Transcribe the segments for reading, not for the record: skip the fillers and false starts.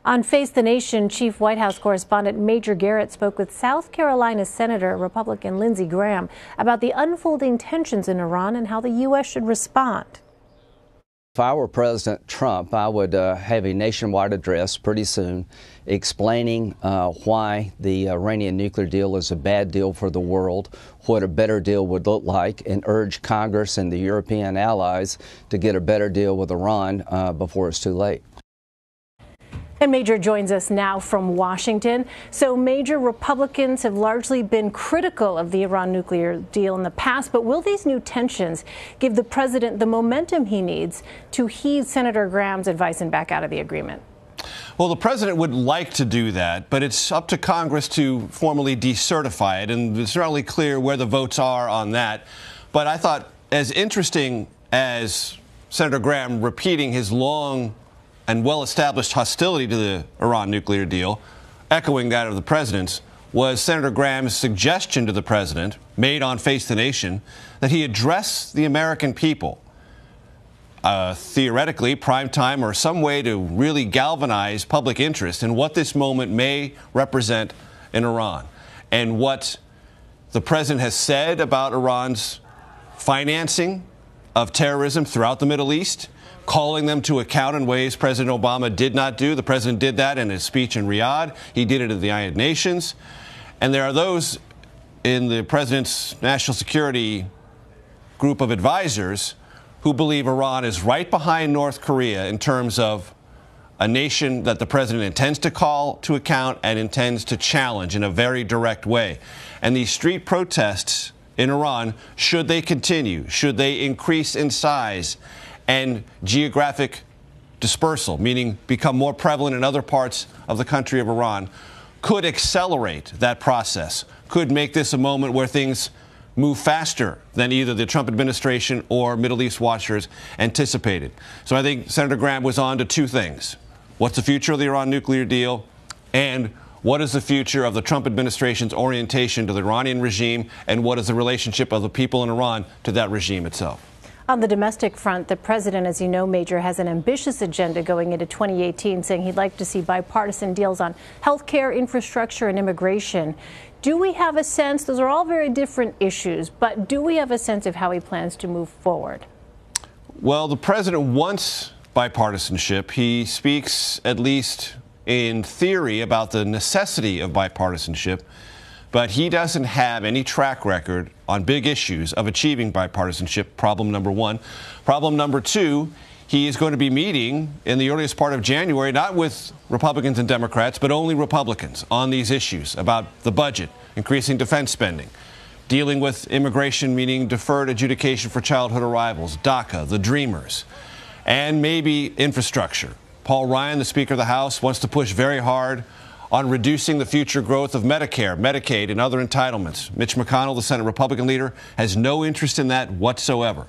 On Face the Nation, Chief White House correspondent Major Garrett spoke with South Carolina Senator Republican Lindsey Graham about the unfolding tensions in Iran and how the U.S. should respond. If I were President Trump, I would have a nationwide address pretty soon explaining why the Iranian nuclear deal is a bad deal for the world, what a better deal would look like, and urge Congress and the European allies to get a better deal with Iran before it's too late. And Major joins us now from Washington. So, Major, Republicans have largely been critical of the Iran nuclear deal in the past, but will these new tensions give the president the momentum he needs to heed Senator Graham's advice and back out of the agreement? Well, the president would like to do that, but it's up to Congress to formally decertify it, and it's not really clear where the votes are on that. But I thought, as interesting as Senator Graham repeating his long and well-established hostility to the Iran nuclear deal, echoing that of the president's, was Senator Graham's suggestion to the president, made on Face the Nation, that he address the American people, theoretically, prime time or some way to really galvanize public interest in what this moment may represent in Iran, and what the president has said about Iran's financing of terrorism throughout the Middle East, calling them to account in ways President Obama did not do. The president did that in his speech in Riyadh. He did it at the United Nations. And there are those in the president's national security group of advisors who believe Iran is right behind North Korea in terms of a nation that the president intends to call to account and intends to challenge in a very direct way. And these street protests in Iran, should they continue, should they increase in size and geographic dispersal, meaning become more prevalent in other parts of the country of Iran, could accelerate that process, could make this a moment where things move faster than either the Trump administration or Middle East watchers anticipated. So I think Senator Graham was on to two things. What's the future of the Iran nuclear deal? And what is the future of the Trump administration's orientation to the Iranian regime? And what is the relationship of the people in Iran to that regime itself? On the domestic front, the president, as you know, Major, has an ambitious agenda going into 2018, saying he'd like to see bipartisan deals on health care, infrastructure, and immigration. Do we have a sense, those are all very different issues, but do we have a sense of how he plans to move forward? Well, the president wants bipartisanship. He speaks, at least in theory, about the necessity of bipartisanship, but he doesn't have any track record on big issues of achieving bipartisanship, problem number one. Problem number two, he is going to be meeting in the earliest part of January, not with Republicans and Democrats, but only Republicans on these issues about the budget, increasing defense spending, dealing with immigration, meaning deferred adjudication for childhood arrivals, DACA, the Dreamers, and maybe infrastructure. Paul Ryan, the Speaker of the House, wants to push very hard on reducing the future growth of Medicare, Medicaid, and other entitlements. Mitch McConnell, the Senate Republican leader, has no interest in that whatsoever.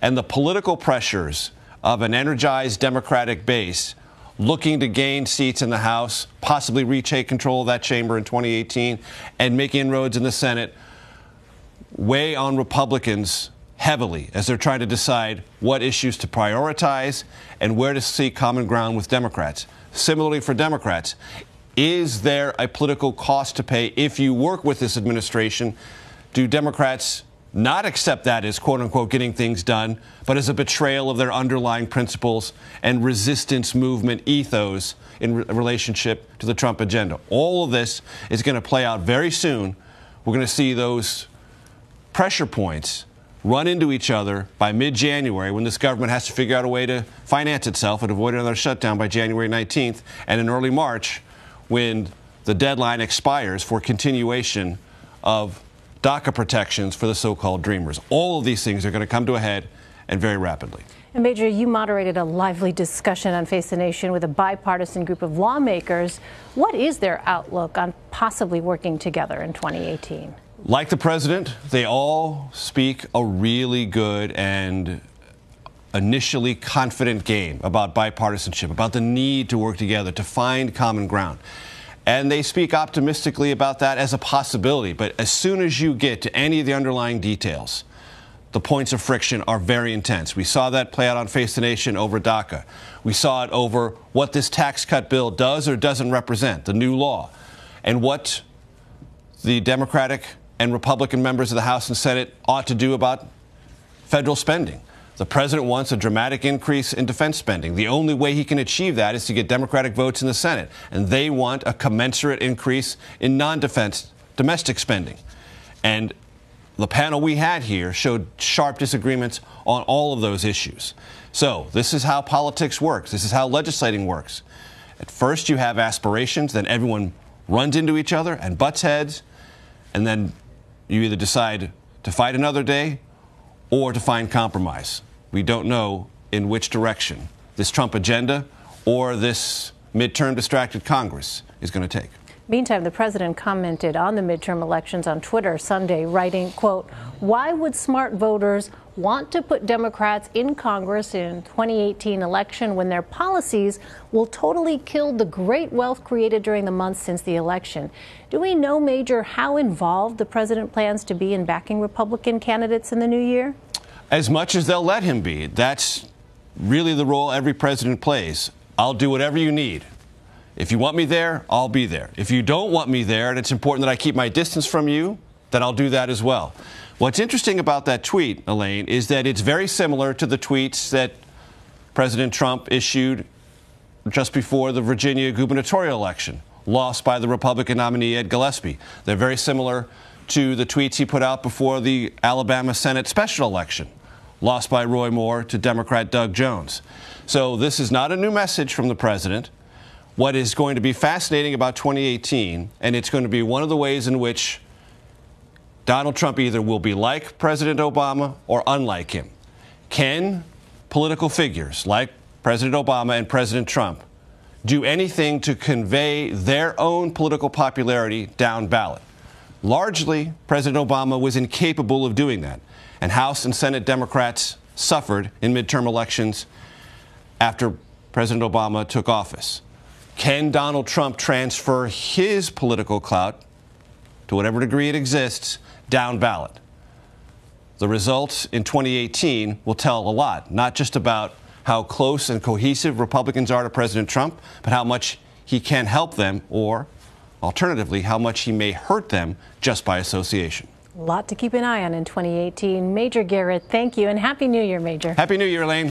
And the political pressures of an energized Democratic base looking to gain seats in the House, possibly retake control of that chamber in 2018, and make inroads in the Senate, weigh on Republicans heavily as they're trying to decide what issues to prioritize and where to seek common ground with Democrats. Similarly for Democrats, is there a political cost to pay if you work with this administration? Do Democrats not accept that as, quote unquote, getting things done, but as a betrayal of their underlying principles and resistance movement ethos in relationship to the Trump agenda? All of this is going to play out very soon. We're going to see those pressure points run into each other by mid-January, when this government has to figure out a way to finance itself and avoid another shutdown by January 19th, and in early March, when the deadline expires for continuation of DACA protections for the so-called Dreamers. All of these things are going to come to a head, and very rapidly. And Major, you moderated a lively discussion on Face the Nation with a bipartisan group of lawmakers. What is their outlook on possibly working together in 2018? Like the president, they all speak a really good and initially confident game about bipartisanship, about the need to work together to find common ground. And they speak optimistically about that as a possibility. But as soon as you get to any of the underlying details, the points of friction are very intense. We saw that play out on Face the Nation over DACA. We saw it over what this tax cut bill does or doesn't represent, the new law, and what the Democratic and Republican members of the House and Senate ought to do about federal spending. The president wants a dramatic increase in defense spending. The only way he can achieve that is to get Democratic votes in the Senate, and they want a commensurate increase in non-defense domestic spending. And the panel we had here showed sharp disagreements on all of those issues. So this is how politics works. This is how legislating works. At first you have aspirations, then everyone runs into each other and butts heads, and then you either decide to fight another day or to find compromise. We don't know in which direction this Trump agenda or this midterm distracted Congress is going to take. Meantime, the president commented on the midterm elections on Twitter Sunday, writing, quote, "Why would smart voters want to put Democrats in Congress in 2018 election when their policies will totally kill the great wealth created during the months since the election?" Do we know, Major, how involved the president plans to be in backing Republican candidates in the new year? As much as they'll let him be. That's really the role every president plays. I'll do whatever you need. If you want me there, I'll be there. If you don't want me there, and it's important that I keep my distance from you, then I'll do that as well. What's interesting about that tweet, Elaine, is that it's very similar to the tweets that President Trump issued just before the Virginia gubernatorial election, lost by the Republican nominee Ed Gillespie. They're very similar to the tweets he put out before the Alabama Senate special election, lost by Roy Moore to Democrat Doug Jones. So this is not a new message from the president. What is going to be fascinating about 2018, and it's going to be one of the ways in which Donald Trump either will be like President Obama or unlike him. Can political figures like President Obama and President Trump do anything to convey their own political popularity down ballot? Largely, President Obama was incapable of doing that, and House and Senate Democrats suffered in midterm elections after President Obama took office. Can Donald Trump transfer his political clout, to whatever degree it exists, down ballot? The results in 2018 will tell a lot, not just about how close and cohesive Republicans are to President Trump, but how much he can help them, or alternatively, how much he may hurt them just by association. A lot to keep an eye on in 2018. Major Garrett, thank you, and Happy New Year, Major. Happy New Year, Elaine.